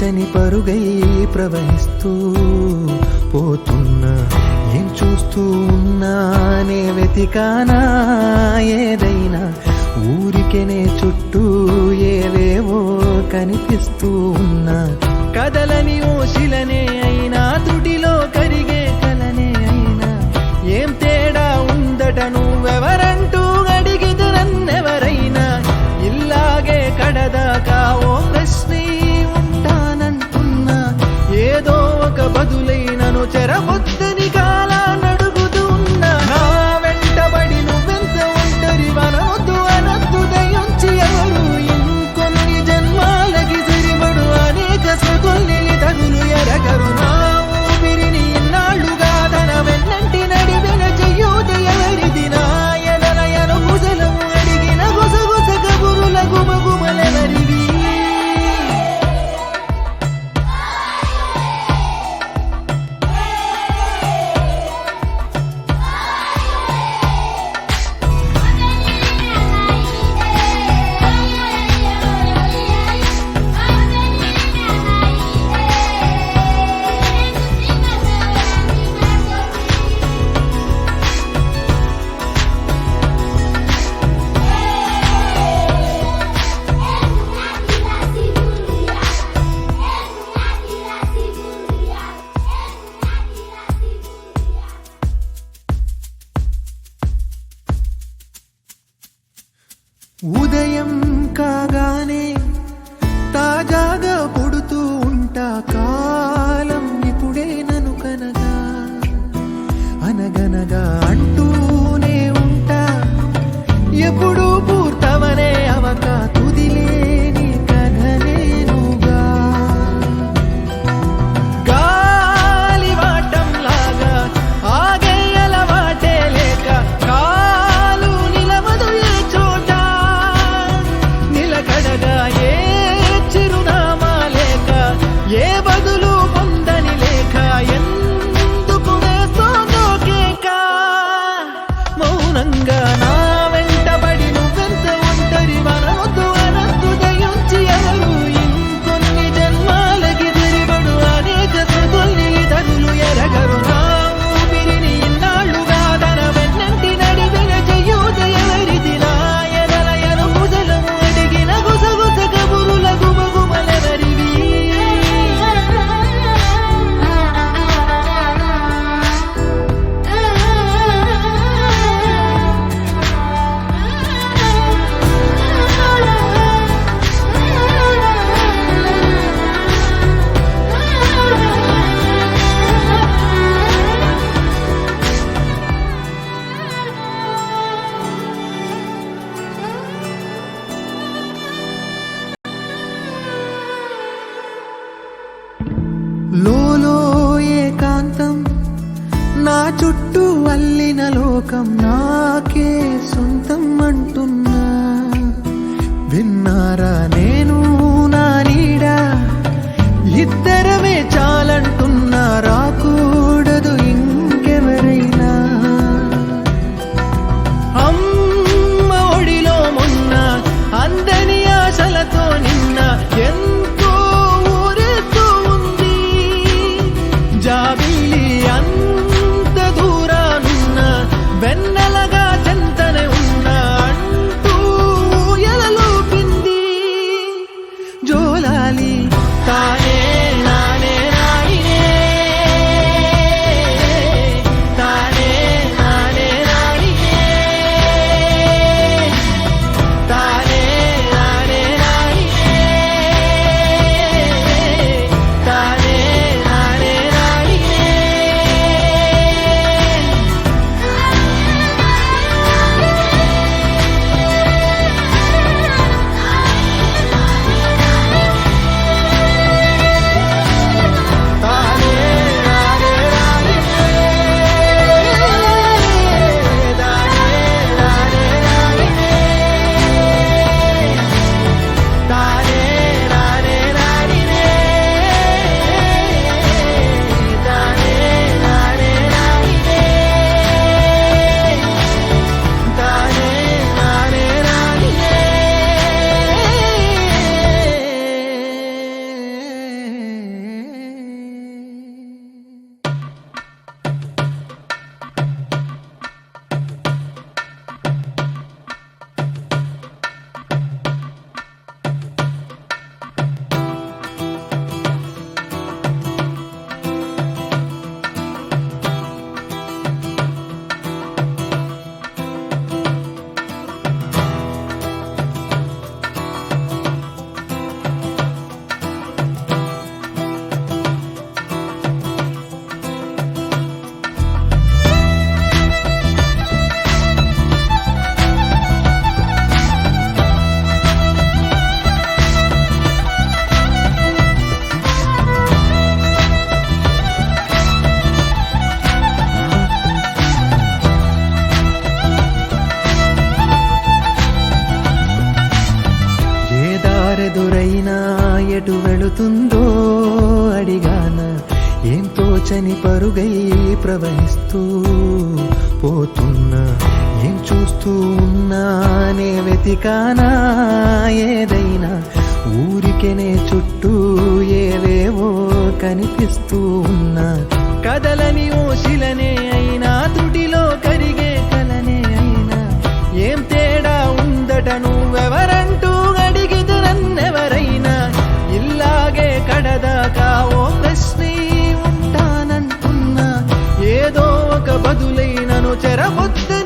తీర్చని పరుగై ప్రవహిస్తూ పోతున్నా, ఏం చూస్తూ ఉన్నానే వెతికానా ఏదైనా, ఊరికెనే చుట్టూ ఏవేవో కనిపిస్తూ ఉన్నా, కదలని ఓశిలనే అయినా త్రుటిలో కరిగే కలనే అయినా, ఏం తేడా ఉందట నువ్వెవరంటూ అడిగితే నన్నెవరైనా, ఇల్లాగే కడదాకా ఓ ప్రశ్నే ఉంటానంటున్నా, ఏదో ఒక బదులైనను చెరబొద్దని కాలానడుగుతూ ఉన్నా, నా వెంటబడి నువ్వెంత ఒంటరి వనవద్దు అనద్దు దయించి ఎవరు, ఇంకొన్ని జన్మాలకి సరిపడు అనేక స్మృతుల్ని తగులు ఎరగరు, నా ఊపిరిని ఇన్నాళ్ళుగా తన వెన్నంటి నడివెన చెయ్యూత ఎవరిది, నా ఎదలయను కుశలము అడిగిన గుసగుస కబురుల గుమగుమలెవరివి. ఉదయం కాగానే తాజాగా పుడుతూ ఉంటా, కాలం ఇప్పుడే నన్ను కనగా అనగనగా అంటూనే ఉంటా, ఎప్పుడూ పూర్తవనే అవక తుదిలేని కథనేనుగా, గాలి వాటంలాగా ఆగే అలవాటే లేక కాలు నిలవదు ఏ చోట, నిలకడగా ఏ చిరునామా లేక ఏ బదులు పొందని లేక, ఎందుకు వేస్తోందో కేక, మౌనంగా నా వెంటబడి నువ్వెంత ఒంటరి వనవద్దు అనద్దు దయించి ఎవరు, ఇంకొన్ని జన్మాలకి తిరిబడు అనేక స్మృతుల్ని తగులు ఎరగరు, నా ఊపిరిని ఇన్నాళ్ళుగా తన వెన్నంటి నడివెన చెయ్యూత ఎవరిది, నా ఎదలయను కుశలము అడిగిన గుసగుస కబురుల గుమగుమలెవరివి. లోలో ఏకాంతం నా చుట్టూ అల్లిన లోకం నాకే సొంతం అంటున్నా, విన్నారా నేను నా నీడా ఇద్దరమే చాలంటున్నా, రాకూడదు ఇంకెవరైనా, అమ్మ ఒడిలో మొన్న అందని ఆశలతో నిన్న ఎంతో ఊరేస్తూ ఉంది, జాబిల్లి అంత దూరానున్న వెన్నెలగా చెంతనే ఉన్నా అంటూ ఎలలోపింది, జోలాలి తానే నానే నాయినే తోచని పరుగై ప్రవహిస్తూ పోతున్నా, ఏం చూస్తూ ఉన్నానే వెతికానా ఏదైనా, ఊరికెనే చుట్టూ ఏవేవో కనిపిస్తూ ఉన్నా, కదలని ఓ శిలనే అయినా త్రుటిలో కరిగే కలనే అయినా, ఏం తేడా ఉందట నువ్వెవరంటూ అడిగిదు నన్నెవరైనా, ఇల్లాగే కడదాకా ఓ ప్రశ్నే ఉంటానంటున్నా, ఏదో ఒక బదులైనను చెరబొద్దని